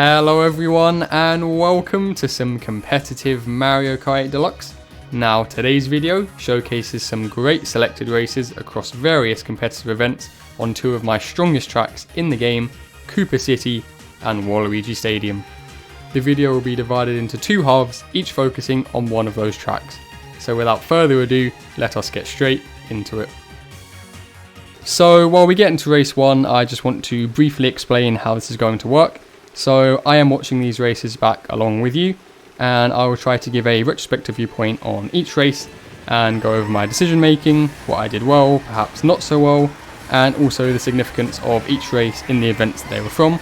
Hello everyone and welcome to some competitive Mario Kart Deluxe. Now today's video showcases some great selected races across various competitive events on two of my strongest tracks in the game, Koopa City and Waluigi Stadium. The video will be divided into two halves, each focusing on one of those tracks. So without further ado, let us get straight into it. So while we get into race 1, I just want to briefly explain how this is going to work. So I am watching these races back along with you, and I will try to give a retrospective viewpoint on each race and go over my decision making, what I did well, perhaps not so well, and also the significance of each race in the events that they were from.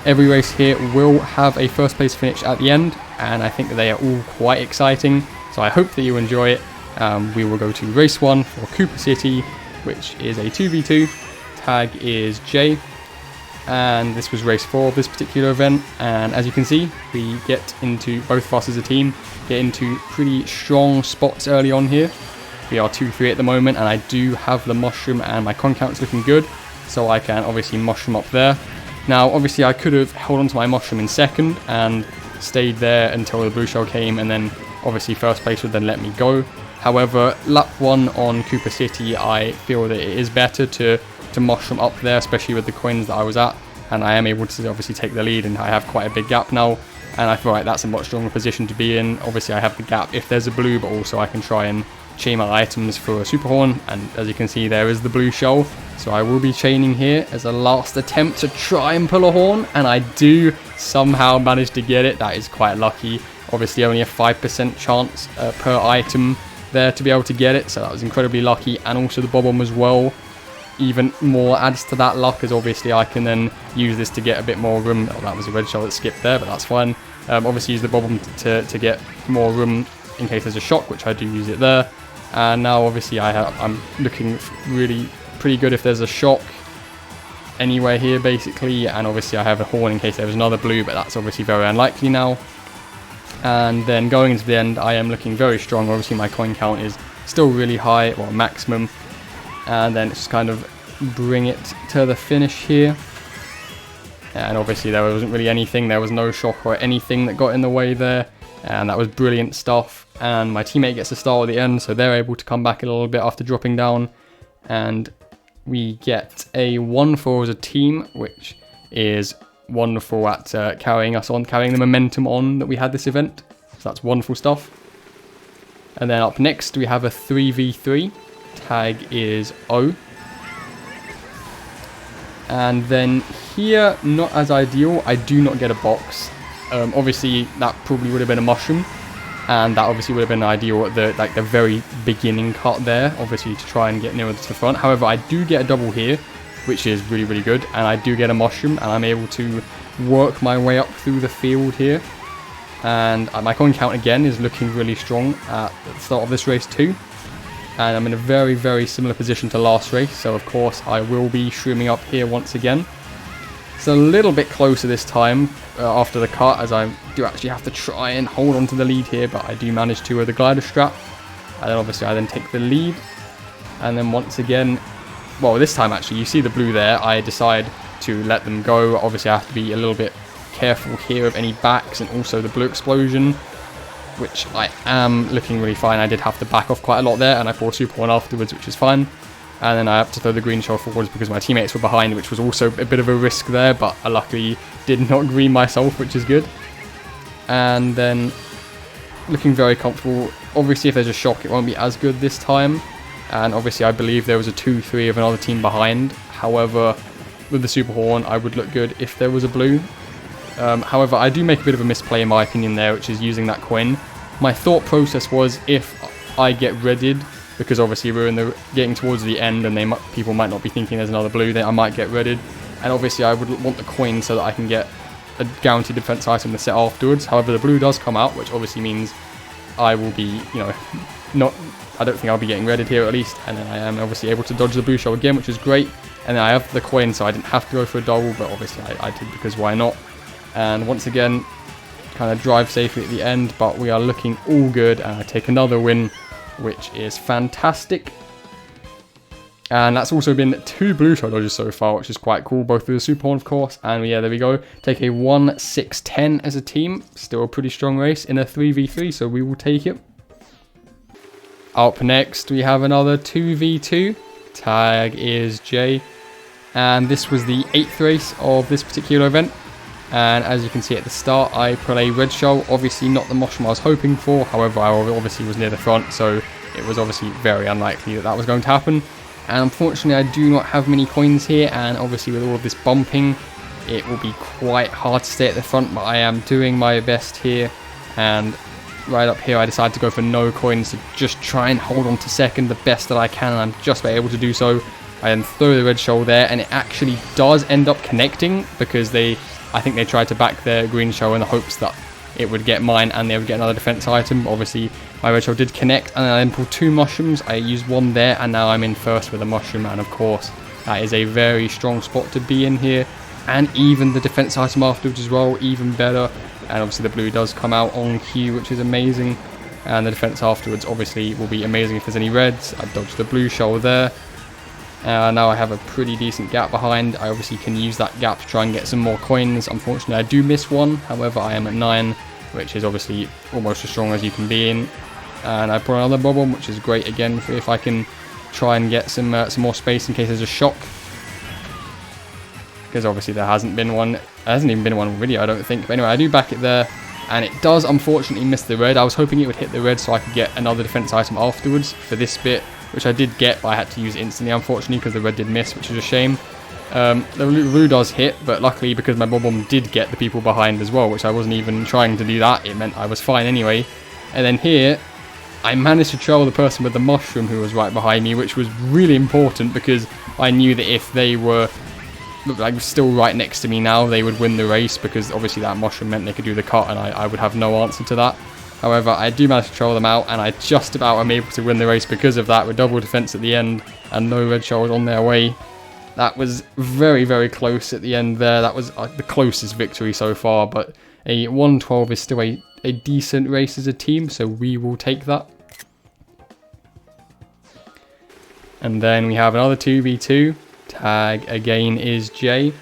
Every race here will have a first place finish at the end, and I think that they are all quite exciting, so I hope that you enjoy it. We will go to race 1 for Koopa City, which is a 2v2, tag is J. And this was race 4 of this particular event, and as you can see, we get into, both of us as a team, get into pretty strong spots early on here. We are 2-3 at the moment, and I do have the mushroom and my con count's looking good, so I can obviously mushroom up there. Now obviously I could have held onto my mushroom in second and stayed there until the blue shell came, and then obviously first place would then let me go. However, lap 1 on Koopa City, I feel that it is better to mushroom up there, especially with the coins that I was at, and I am able to obviously take the lead, and I have quite a big gap now, and I feel like that's a much stronger position to be in. Obviously I have the gap if there's a blue, but also I can try and chain my items for a super horn, and as you can see there is the blue shell, so I will be chaining here as a last attempt to try and pull a horn, and I do somehow manage to get it. That is quite lucky. Obviously only a 5% chance per item there to be able to get it, so that was incredibly lucky, and also the bob bomb as well even more adds to that luck, as obviously I can then use this to get a bit more room. Oh, that was a red shell that skipped there, but that's fine. Obviously use the bob bomb to get more room in case there's a shock, which I do use it there. And now obviously I'm looking really pretty good if there's a shock anywhere here basically, and obviously I have a horn in case there was another blue, but that's obviously very unlikely now. And then going into the end, I am looking very strong. Obviously my coin count is still really high, well maximum, and then just kind of bring it to the finish here. And obviously there wasn't really anything, there was no shock or anything that got in the way there, and that was brilliant stuff. And my teammate gets a star at the end, so they're able to come back a little bit after dropping down, and we get a 1-4 as a team, which is wonderful at carrying the momentum on that we had this event, so that's wonderful stuff. And then up next we have a 3v3, tag is O. And then here, not as ideal, I do not get a box. Obviously that probably would have been a mushroom, and that obviously would have been ideal at the very beginning cut there, obviously to try and get nearer to the front. However, I do get a double here, which is really, really good, and I do get a mushroom, and I'm able to work my way up through the field here. And my coin count again is looking really strong at the start of this race too. And I'm in a very, very similar position to last race, so of course I will be shrooming up here once again. It's a little bit closer this time after the cut, as I do actually have to try and hold on to the lead here, but I do manage to with the glider strap. And then obviously I then take the lead, and then once again, well this time actually, you see the blue there, I decide to let them go. Obviously I have to be a little bit careful here of any backs, and also the blue explosion, which I am looking really fine. I did have to back off quite a lot there, and I bought super one afterwards, which is fine. And then I have to throw the green shell forwards because my teammates were behind, which was also a bit of a risk there, but I luckily did not green myself, which is good. And then looking very comfortable. Obviously if there's a shock it won't be as good this time, and obviously I believe there was a 2-3 of another team behind. However, with the super horn I would look good if there was a blue. However, I do make a bit of a misplay in my opinion there, which is using that coin. My thought process was, if I get redded, because obviously we're getting towards the end and people might not be thinking there's another blue, then I might get redded. And obviously I would want the coin so that I can get a guaranteed defense item to set afterwards. However, the blue does come out, which obviously means I will be, I don't think I'll be getting redded here at least. And then I am obviously able to dodge the blue shell again, which is great. And then I have the coin, so I didn't have to go for a double, but obviously I did, because why not? And once again, kind of drive safely at the end, but we are looking all good, and I take another win, which is fantastic. And that's also been 2 blue shell dodges so far, which is quite cool. Both with the super horn, of course. And yeah, there we go. Take a 1-6-10 as a team. Still a pretty strong race in a 3v3, so we will take it. Up next, we have another 2v2. Tag is J. And this was the 8th race of this particular event. And as you can see at the start, I put a red shell. Obviously not the mushroom I was hoping for. However, I obviously was near the front, so it was obviously very unlikely that that was going to happen. And unfortunately, I do not have many coins here, and obviously with all of this bumping, it will be quite hard to stay at the front, but I am doing my best here. And right up here, I decided to go for no coins to just try and hold on to second the best that I can, and I'm just able to do so. I then throw the red shell there, and it actually does end up connecting, because I think they tried to back their green shell in the hopes that it would get mine and they would get another defense item. Obviously, my red shell did connect, and then I then pulled 2 mushrooms. I used 1 there, and now I'm in first with a mushroom, and of course, that is a very strong spot to be in here. And even the defense item afterwards as well, even better. And obviously the blue does come out on cue, which is amazing. And the defense afterwards obviously will be amazing if there's any reds. I dodged the blue shell there. Now I have a pretty decent gap behind. I obviously can use that gap to try and get some more coins. Unfortunately, I do miss 1. However, I am at 9, which is obviously almost as strong as you can be in. And I put another bubble, which is great again for if I can try and get some more space in case there's a shock. Because obviously there hasn't been one. There hasn't even been one already, I don't think. But anyway, I do back it there. And it does unfortunately miss the red. I was hoping it would hit the red so I could get another defense item afterwards for this bit, which I did get, but I had to use it instantly, unfortunately, because the red did miss, which is a shame. The blue does hit, but luckily, because my bomb did get the people behind as well, which I wasn't even trying to do that, it meant I was fine anyway. And then here, I managed to trail the person with the mushroom who was right behind me, which was really important, because I knew that if they were like still right next to me now, they would win the race, because obviously that mushroom meant they could do the cut, and I would have no answer to that. However, I do manage to troll them out, and I just about am able to win the race because of that, with double defense at the end and no red shells on their way. That was very, very close at the end there. That was the closest victory so far, but a 1-12 is still a decent race as a team, so we will take that. And then we have another 2v2. Tag again is J,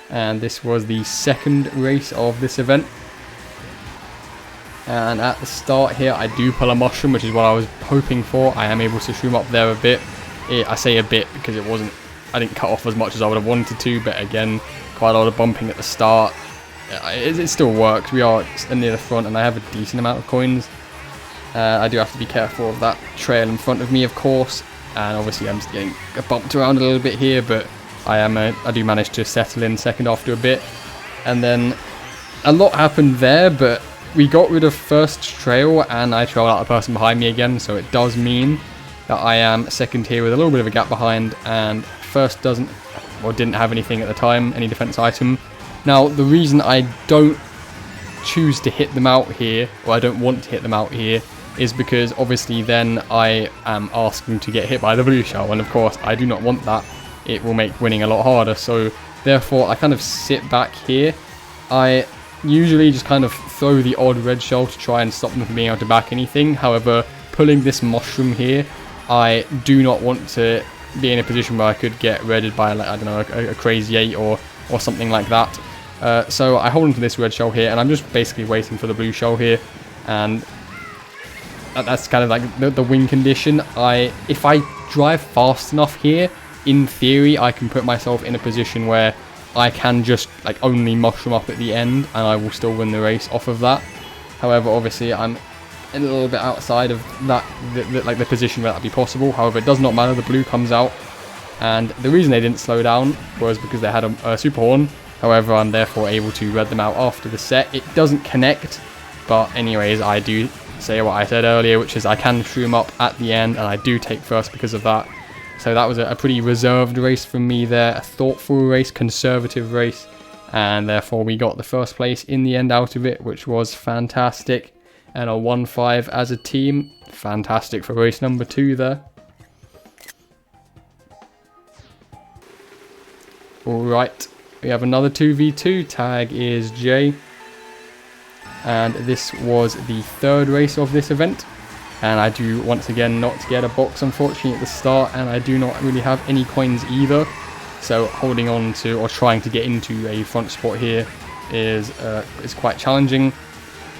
and this was the 2nd race of this event. And at the start here, I do pull a mushroom, which is what I was hoping for. I am able to shroom up there a bit. I say a bit because I didn't cut off as much as I would have wanted to, but again, quite a lot of bumping at the start. It still works. We are near the front, and I have a decent amount of coins. I do have to be careful of that trail in front of me, of course. And obviously, I'm just getting bumped around a little bit here, but I do manage to settle in second after a bit. And then a lot happened there, but we got rid of first trail, and I trailed out the person behind me again, so it does mean that I am second here with a little bit of a gap behind, and first didn't have anything at the time, any defense item. Now, the reason I don't choose to hit them out here, or I don't want to hit them out here, is because obviously then I am asking to get hit by the blue shell, and of course I do not want that. It will make winning a lot harder, so therefore I kind of sit back here. I usually just kind of throw the odd red shell to try and stop them from being able to back anything. However, pulling this mushroom here, I do not want to be in a position where I could get redded by, like, I don't know, a crazy 8 or something like that. So I hold onto this red shell here, and I'm just basically waiting for the blue shell here, and that's kind of like the win condition. If I drive fast enough here, in theory, I can put myself in a position where I can just like only mushroom up at the end, and I will still win the race off of that. However, obviously, I'm a little bit outside of that, the position where that'd be possible. However, it does not matter. The blue comes out, and the reason they didn't slow down was because they had a super horn. However, I'm therefore able to red them out after the set. It doesn't connect, but anyways, I do say what I said earlier, which is I can shroom up at the end, and I do take first because of that. So that was a pretty reserved race from me there, a thoughtful race, conservative race, and therefore we got the first place in the end out of it, which was fantastic. And a 1-5 as a team, fantastic for race number 2 there. Alright, we have another 2v2, tag is J. And this was the 3rd race of this event. And I do once again not get a box, unfortunately, at the start, and I do not really have any coins either. So holding on to or trying to get into a front spot here is quite challenging,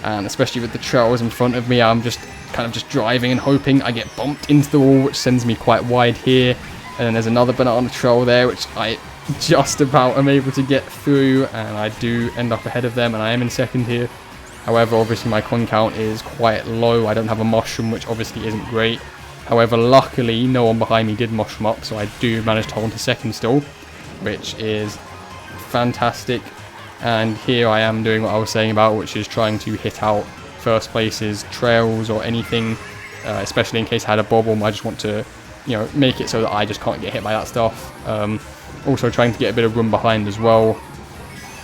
and especially with the trails in front of me, I'm just kind of driving and hoping I get bumped into the wall, which sends me quite wide here. And then there's another banana trail there, which I just about am able to get through, and I do end up ahead of them, and I am in second here. However, obviously my coin count is quite low. I don't have a mushroom, which obviously isn't great. However, luckily, no one behind me did mushroom up, so I do manage to hold to second still, which is fantastic. And here I am doing what I was saying about, which is trying to hit out first places, trails, or anything, especially in case I had a bobble. I just want to, make it so that I just can't get hit by that stuff. Also trying to get a bit of room behind as well.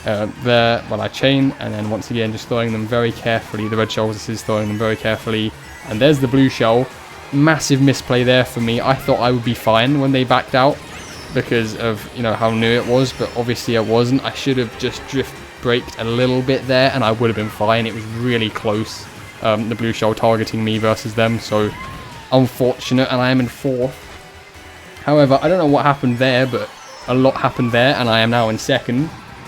There while I chain, and then once again just throwing them very carefully. The red shells, this is throwing them very carefully, and there's the blue shell. Massive misplay there for me. I thought I would be fine when they backed out because of how new it was, but obviously I wasn't. I should have just drift braked a little bit there and I would have been fine. It was really close, the blue shell targeting me versus them, so unfortunate, and I am in fourth. However, I don't know what happened there, but a lot happened there, and I am now in second,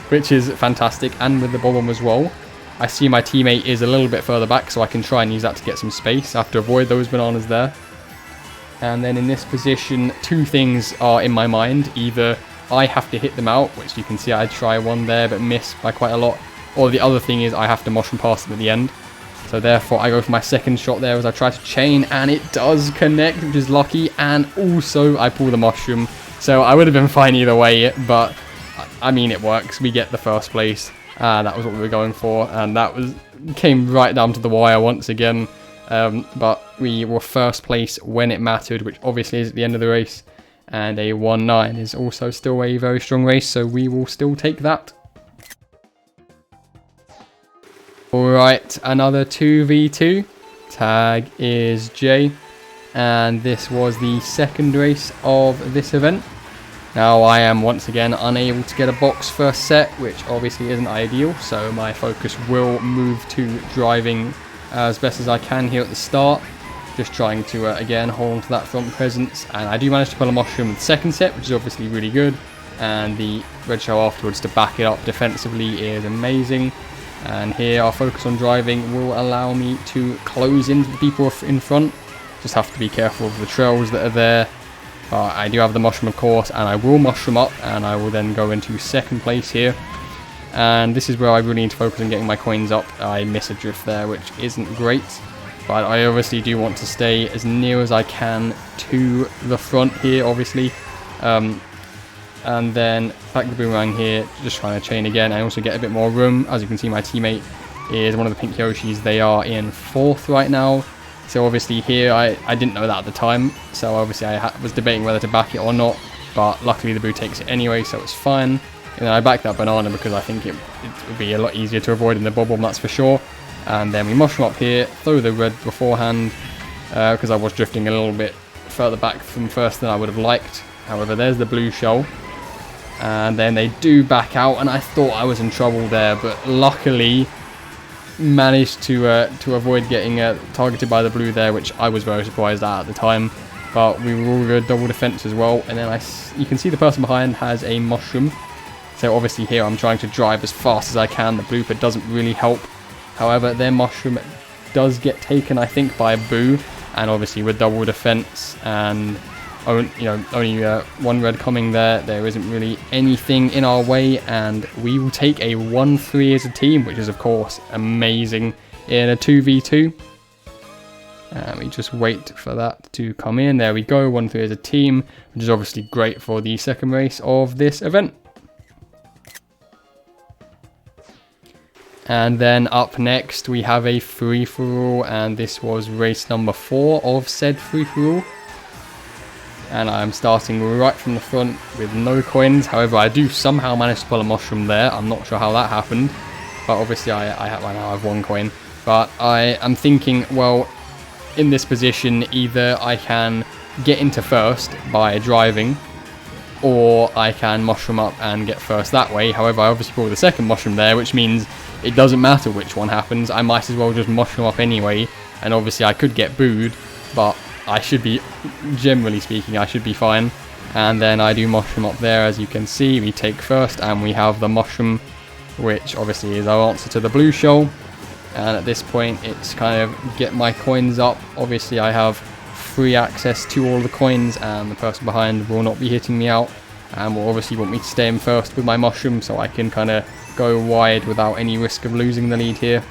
which is fantastic, and with the bomb as well. I see my teammate is a little bit further back, so I can try and use that to get some space. I have to avoid those bananas there. And then in this position, two things are in my mind. Either I have to hit them out, which you can see I try one there, but miss by quite a lot. Or the other thing is I have to mushroom past them at the end. So therefore I go for my second shot there as I try to chain, and it does connect, which is lucky. And also I pull the mushroom. So I would have been fine either way, but I mean, it works. We get the first place. That was what we were going for, and that came right down to the wire once again. But we were first place when it mattered, which obviously is at the end of the race. And a 1-9 is also still a very strong race, so we will still take that. Alright, another 2v2. Tag is J. And this was the second race of this event. Now I am once again unable to get a box first set, which obviously isn't ideal, so my focus will move to driving as best as I can here at the start. Just trying to, again, hold on to that front presence, and I do manage to pull a mushroom with the second set, which is obviously really good, and the red shell afterwards to back it up defensively is amazing. And here our focus on driving will allow me to close into the people in front. Just have to be careful of the trails that are there. I do have the mushroom, of course, and I will mushroom up, and I will then go into second place here. And this is where I really need to focus on getting my coins up. I miss a drift there, which isn't great, but I obviously do want to stay as near as I can to the front here, obviously. And then back the boomerang here, just trying to chain again. I also get a bit more room. As you can see, my teammate is one of the pink Yoshis. They are in fourth right now. So obviously here, I didn't know that at the time, so obviously I was debating whether to back it or not, but luckily the boo takes it anyway, so it's fine. And then I backed that banana because I think it would be a lot easier to avoid in the bubble, that's for sure. And then we mushroom up here, throw the red beforehand, because I was drifting a little bit further back from first than I would have liked. However, there's the blue shell. And then they do back out, and I thought I was in trouble there, but luckily managed to avoid getting targeted by the blue there, which I was very surprised at the time. But we were all good, double defense as well. And then you can see the person behind has a mushroom. So obviously here I'm trying to drive as fast as I can. The blooper doesn't really help. However, their mushroom does get taken, I think, by a boo. And obviously with double defense and only one red coming there isn't really anything in our way, and we will take a 1-3 as a team, which is of course amazing in a 2v2. And we just wait for that to come in. There we go, 1-3 as a team, which is obviously great for the second race of this event. And then up next we have a free-for-all, and this was race number 4 of said free-for-all. And I'm starting right from the front with no coins. However, I do somehow manage to pull a mushroom there. I'm not sure how that happened, but obviously I now have 1 coin. But I am thinking, well, in this position, either I can get into first by driving, or I can mushroom up and get first that way. However, I obviously pull the second mushroom there, which means it doesn't matter which one happens. I might as well just mushroom up anyway and obviously I could get booed, but I should be, generally speaking, I should be fine. And then I do mushroom up there, as you can see. We take first, and we have the mushroom, which obviously is our answer to the blue shell. And at this point, it's kind of get my coins up. Obviously, I have free access to all the coins, and the person behind will not be hitting me out, and will obviously want me to stay in first with my mushroom, so I can kind of go wide without any risk of losing the lead here.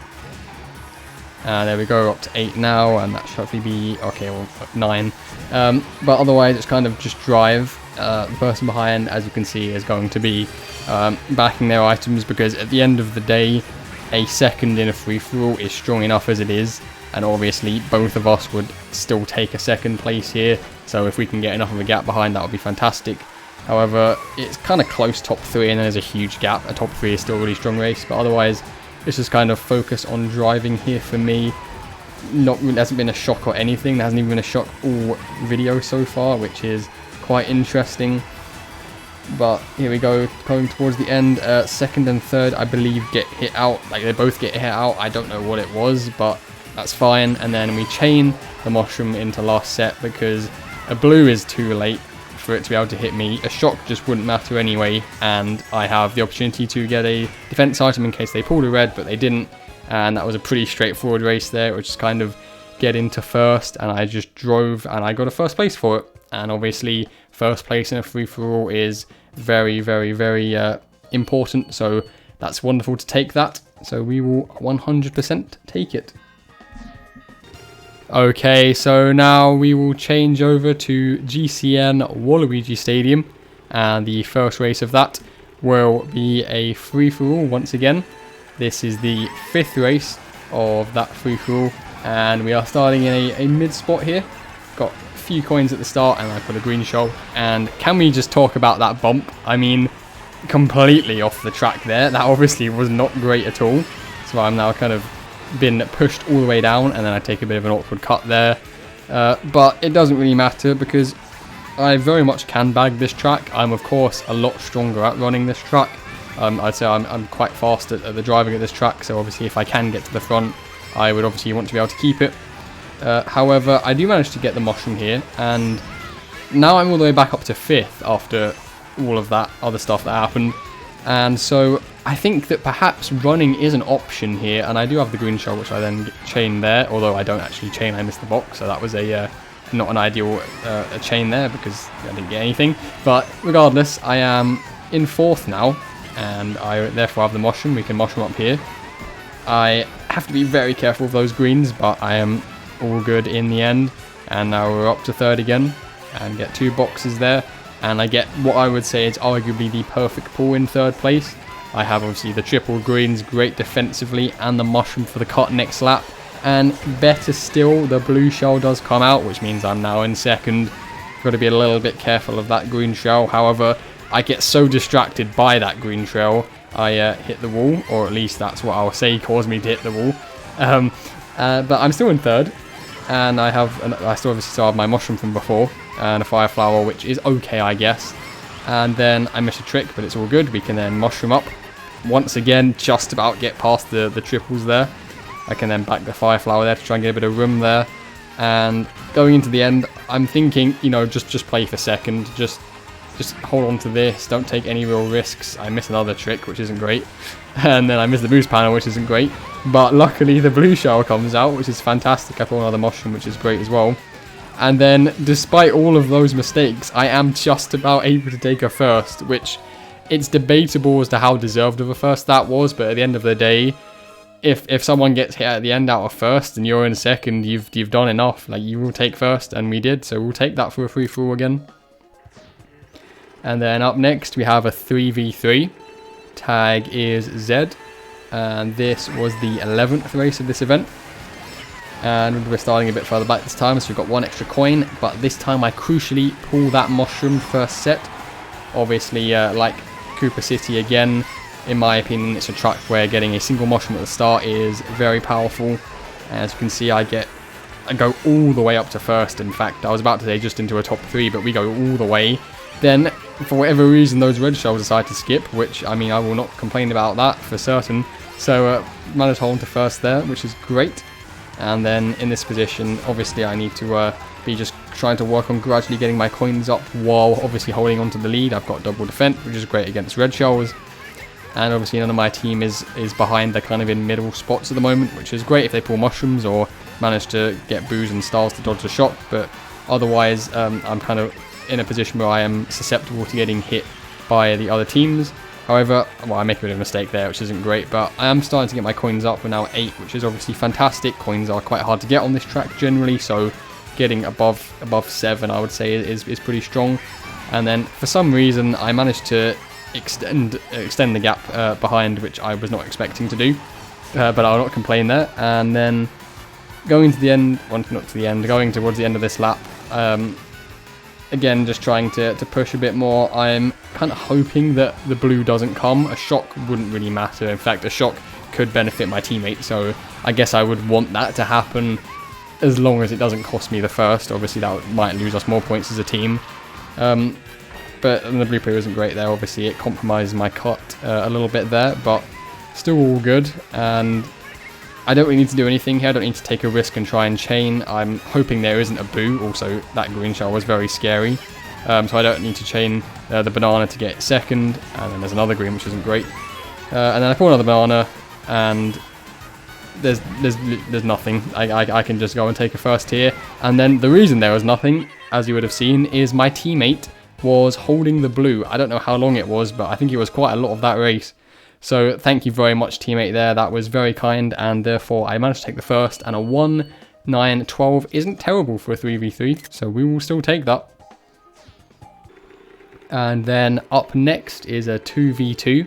And there we go, up to 8 now, and that should hopefully be, okay, well, 9. But otherwise, it's kind of just drive. The person behind, as you can see, is going to be backing their items, because at the end of the day, a second in a free-for-all is strong enough as it is, and obviously both of us would still take a second place here, so if we can get enough of a gap behind, that would be fantastic. However, it's kind of close top 3, and then there's a huge gap. A top 3 is still a really strong race, but otherwise, it's just kind of focus on driving here for me. There hasn't been a shock or anything. There hasn't even been a shock all video so far, which is quite interesting. But here we go, going towards the end. Second and third, I believe, get hit out. Like, they both get hit out. I don't know what it was, but that's fine. And then we chain the mushroom into last set, because a blue is too late for it to be able to hit me. A shock just wouldn't matter anyway, and I have the opportunity to get a defense item in case they pulled a red, but they didn't. And that was a pretty straightforward race there, which is kind of get into first, and I just drove and I got a first place for it. And obviously first place in a free-for-all is very, very, very important, so that's wonderful to take that. So we will 100% take it. Okay, so now we will change over to GCN Waluigi Stadium, and the first race of that will be a free-for-all once again. This is the 5th race of that free-for-all, and we are starting in a mid-spot here. Got a few coins at the start, and I put a green shell. And can we just talk about that bump? I mean, completely off the track there. That obviously was not great at all. So I'm now kind of been pushed all the way down, and then I take a bit of an awkward cut there. But it doesn't really matter, because I very much can bag this track. I'm of course a lot stronger at running this track. I'd say I'm quite fast at the driving of this track, so obviously if I can get to the front, I would obviously want to be able to keep it. However, I do manage to get the mushroom here, and now I'm all the way back up to 5th after all of that other stuff that happened. And so I think that perhaps running is an option here, and I do have the green shell, which I then chain there, although I don't actually chain, I missed the box, so that was a not an ideal chain there, because I didn't get anything. But regardless, I am in 4th now, and I therefore have the mushroom. We can mushroom up here. I have to be very careful of those greens, but I am all good in the end. And now we're up to 3rd again, and get 2 boxes there. And I get what I would say is arguably the perfect pull in 3rd place. I have obviously the triple greens, great defensively, and the mushroom for the cut next lap. And better still, the blue shell does come out, which means I'm now in 2nd. Got to be a little bit careful of that green shell. However, I get so distracted by that green shell, I hit the wall, or at least that's what I'll say caused me to hit the wall. But I'm still in 3rd, and I still have my mushroom from before, and a fire flower, which is okay, I guess. And then I missed a trick, but it's all good. We can then mushroom up. Once again, just about get past the triples there. I can then back the fire flower there to try and get a bit of room there. And going into the end, I'm thinking, you know, just play for 2nd. Just hold on to this. Don't take any real risks. I miss another trick, which isn't great. And then I miss the boost panel, which isn't great. But luckily, the blue shell comes out, which is fantastic. I pull another mushroom, which is great as well. And then, despite all of those mistakes, I am just about able to take a 1st, which it's debatable as to how deserved of a 1st that was. But at the end of the day, if someone gets hit at the end out of 1st and you're in 2nd, you've done enough. Like, you will take 1st, and we did. So we'll take that for a free-for-all again. And then up next, we have a 3v3. Tag is Z. And this was the 11th race of this event. And we're starting a bit further back this time, so we've got 1 extra coin. But this time I crucially pull that mushroom first set. Obviously, like Koopa City again, in my opinion, it's a track where getting a single mushroom at the start is very powerful. As you can see, I go all the way up to 1st. In fact, I was about to say just into a top 3, but we go all the way. Then, for whatever reason, those red shells decide to skip, which, I mean, I will not complain about that for certain. So, managed to hold on to 1st there, which is great. And then in this position, obviously I need to be just trying to work on gradually getting my coins up while obviously holding on to the lead. I've got double defense, which is great against red shells. And obviously none of my team is behind. They're kind of in middle spots at the moment, which is great if they pull mushrooms or manage to get boos and stars to dodge the shock. But otherwise, I'm kind of in a position where I am susceptible to getting hit by the other teams. However, well, I make a bit of a mistake there, which isn't great, but I am starting to get my coins up. We're now 8, which is obviously fantastic. Coins are quite hard to get on this track generally, so getting above 7, I would say, is pretty strong. And then for some reason, I managed to extend the gap behind, which I was not expecting to do, but I'll not complain there. And then going to the end, well, not to the end, going towards the end of this lap, again, just trying to push a bit more. I'm kind of hoping that the blue doesn't come. A shock wouldn't really matter. In fact, a shock could benefit my teammate, so I guess I would want that to happen as long as it doesn't cost me the first. Obviously, that might lose us more points as a team. But the blue player isn't great there. Obviously, it compromised my cut a little bit there, but still all good. And I don't really need to do anything here. I don't need to take a risk and try and chain. I'm hoping there isn't a boo. Also, that green shell was very scary. So I don't need to chain the banana to get second. And then there's another green, which isn't great. And then I pull another banana, and there's nothing. I can just go and take a first here. And then the reason there was nothing, as you would have seen, is my teammate was holding the blue. I don't know how long it was, but I think it was quite a lot of that race. So thank you very much, teammate there. That was very kind, and therefore I managed to take the first, and a 1, 9, 12 isn't terrible for a 3v3, so we will still take that. And then up next is a 2v2.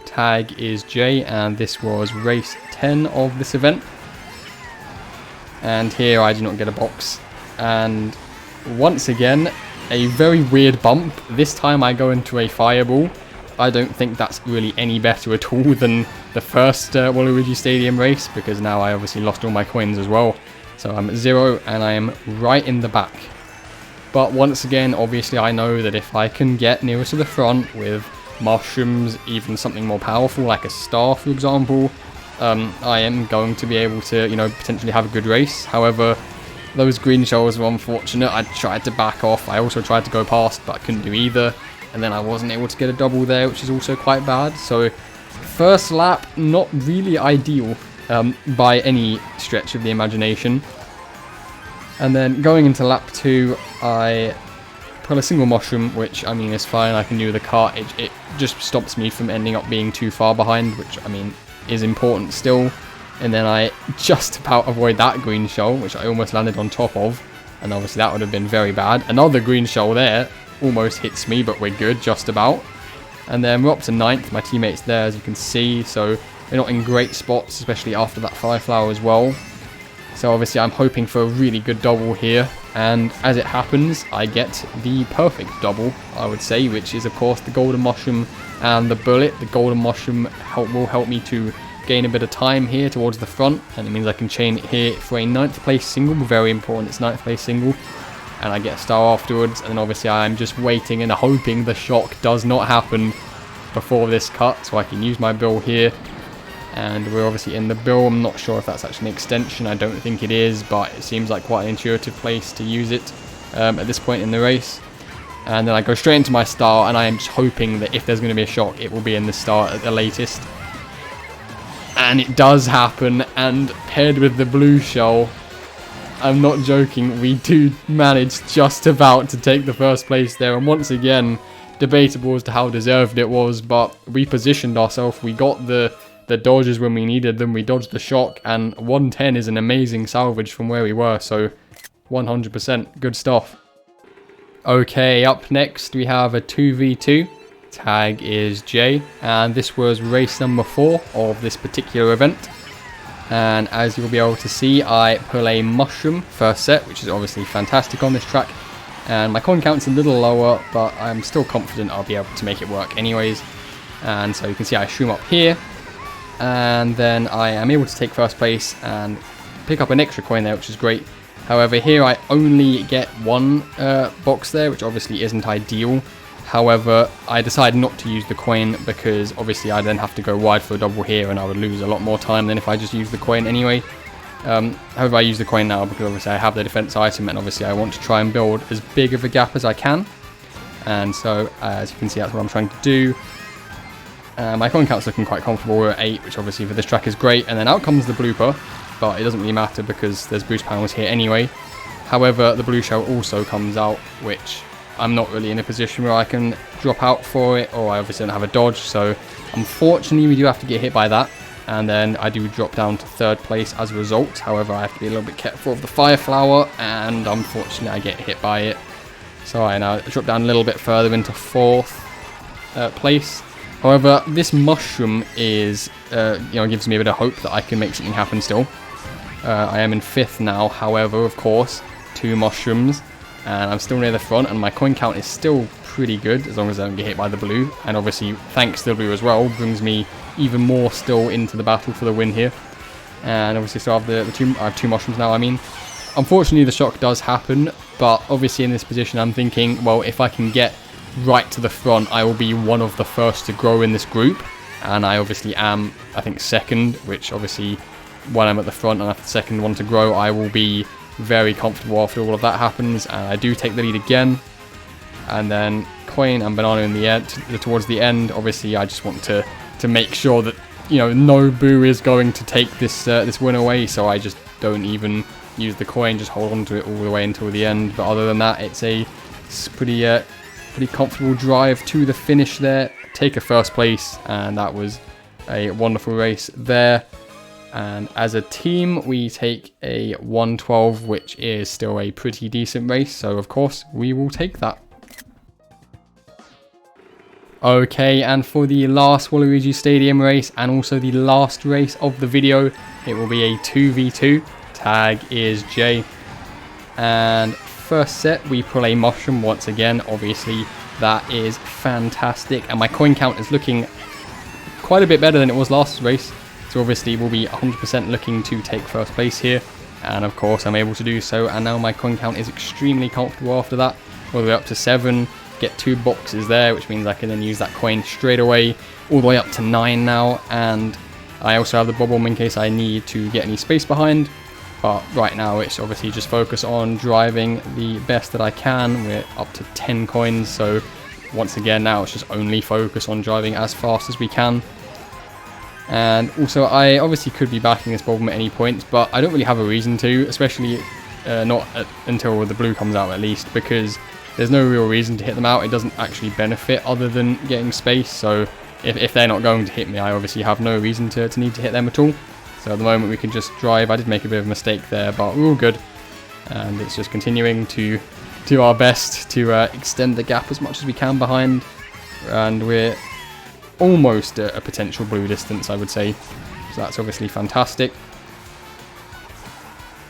Tag is J, and this was race 10 of this event. And here I do not get a box. And once again, a very weird bump. This time I go into a fireball. I don't think that's really any better at all than the first Waluigi Stadium race, because now I obviously lost all my coins as well. So I'm at 0 and I am right in the back. But once again, obviously I know that if I can get nearer to the front with mushrooms, even something more powerful like a star for example, I am going to be able to, potentially have a good race. However, those green shells were unfortunate. I tried to back off. I also tried to go past, but I couldn't do either. And then I wasn't able to get a double there, which is also quite bad. So first lap, not really ideal by any stretch of the imagination. And then going into lap 2, I pull a single mushroom, which I mean is fine. I can do the cart. It just stops me from ending up being too far behind, which I mean is important still. And then I just about avoid that green shell, which I almost landed on top of. And obviously that would have been very bad. Another green shell there almost hits me, but we're good, just about. And then we're up to 9th. My teammate's there, as you can see. So we're not in great spots, especially after that fire flower as well. So obviously I'm hoping for a really good double here. And as it happens, I get the perfect double, I would say, which is of course the golden mushroom and the bullet. The golden mushroom will help me to gain a bit of time here towards the front, and it means I can chain it here for a 9th place single. Very important, it's 9th place single, and I get a star afterwards. And then obviously I'm just waiting and hoping the shock does not happen before this cut, so I can use my bill here. And we're obviously in the bill. I'm not sure if that's actually an extension. I don't think it is, but it seems like quite an intuitive place to use it at this point in the race. And then I go straight into my star, and I am just hoping that if there's going to be a shock, it will be in the star at the latest. And it does happen, and paired with the blue shell, I'm not joking, we do manage just about to take the first place there. And once again, debatable as to how deserved it was, but we positioned ourselves. We got the dodges when we needed them. We dodged the shock, and 110 is an amazing salvage from where we were. So 100% good stuff. Okay, up next we have a 2v2. Tag is J, and this was race number 4 of this particular event. And as you'll be able to see, I pull a mushroom first set, which is obviously fantastic on this track. And my coin count's a little lower, but I'm still confident I'll be able to make it work anyways. And so you can see I shroom up here, and then I am able to take first place and pick up an extra coin there, which is great. However, here I only get one box there, which obviously isn't ideal. However, I decided not to use the coin because obviously I then have to go wide for a double here, and I would lose a lot more time than if I just used the coin anyway. However, I use the coin now because obviously I have the defense item, and obviously I want to try and build as big of a gap as I can. And so, as you can see, that's what I'm trying to do. My coin count's looking quite comfortable. We're at 8, which obviously for this track is great. And then out comes the blooper, but it doesn't really matter because there's boost panels here anyway. However, the blue shell also comes out, which I'm not really in a position where I can drop out for it, or I obviously don't have a dodge. So unfortunately, we do have to get hit by that. And then I do drop down to 3rd place as a result. However, I have to be a little bit careful of the fire flower, and unfortunately I get hit by it. So I now drop down a little bit further into 4th place. However, this mushroom is, gives me a bit of hope that I can make something happen still. I am in 5th now, however, of course, 2 mushrooms, and I'm still near the front, and my coin count is still pretty good as long as I don't get hit by the blue. And obviously, thanks to the blue as well, brings me even more still into the battle for the win here. And obviously, so I have 2 mushrooms now. I mean, unfortunately, the shock does happen, but obviously in this position, I'm thinking, well, if I can get right to the front, I will be one of the first to grow in this group. And I obviously am, I think, 2nd, which obviously when I'm at the front and I'm the 2nd one to grow, I will be very comfortable after all of that happens. And I do take the lead again. And then coin and banana in the end, towards the end. Obviously, I just want to make sure that, no boo is going to take this win away. So I just don't even use the coin, just hold on to it all the way until the end. But other than that, it's pretty comfortable drive to the finish there. Take a 1st place, and that was a wonderful race there. And as a team, we take a 112, which is still a pretty decent race. So of course, we will take that. Okay, and for the last Waluigi Stadium race, and also the last race of the video, it will be a 2v2. Tag is J. And first set, we pull a mushroom once again. Obviously, that is fantastic. And my coin count is looking quite a bit better than it was last race. So obviously, we'll be 100% looking to take 1st place here. And of course, I'm able to do so. And now my coin count is extremely comfortable after that. All the way up to 7. Get 2 boxes there, which means I can then use that coin straight away. All the way up to 9 now. And I also have the bob bomb in case I need to get any space behind. But right now, it's obviously just focus on driving the best that I can. We're up to 10 coins. So once again, now it's just only focus on driving as fast as we can. And also, I obviously could be backing this bob bomb at any point, but I don't really have a reason to, especially until the blue comes out at least, because there's no real reason to hit them out. It doesn't actually benefit other than getting space. So if they're not going to hit me, I obviously have no reason to need to hit them at all. So at the moment we can just drive. I did make a bit of a mistake there, but we're all good. And it's just continuing to do our best to extend the gap as much as we can behind. And we're almost at a potential blue distance, I would say. So that's obviously fantastic.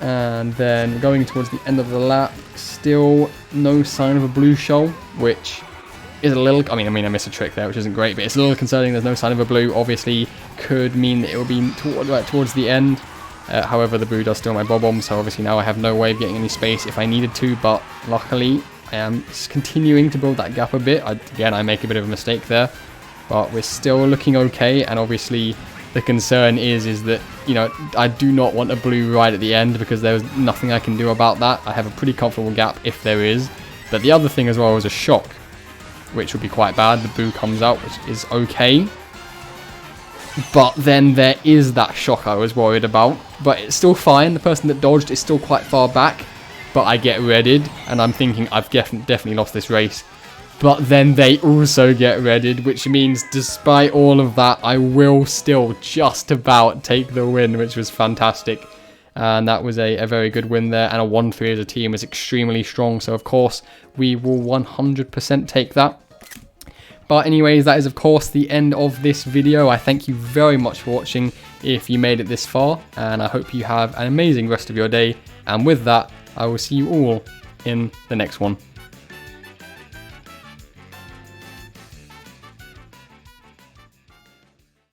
And then going towards the end of the lap, still no sign of a blue shell, which is a little, I mean I missed a trick there, which isn't great, but it's a little concerning. There's no sign of a blue. Obviously could mean that it will be towards the end. However, the blue does steal my bob bomb, so obviously now I have no way of getting any space if I needed to, but luckily I am continuing to build that gap a bit. Again, I make a bit of a mistake there, but we're still looking okay. And obviously the concern is that, I do not want a blue right at the end, because there's nothing I can do about that. I have a pretty comfortable gap if there is. But the other thing as well is a shock, which would be quite bad. The blue comes out, which is okay. But then there is that shock I was worried about. But it's still fine. The person that dodged is still quite far back. But I get redded, and I'm thinking I've definitely lost this race. But then they also get redded, which means despite all of that, I will still just about take the win, which was fantastic. And that was a very good win there. And a 1-3 as a team is extremely strong. So, of course, we will 100% take that. But anyways, that is, of course, the end of this video. I thank you very much for watching if you made it this far. And I hope you have an amazing rest of your day. And with that, I will see you all in the next one.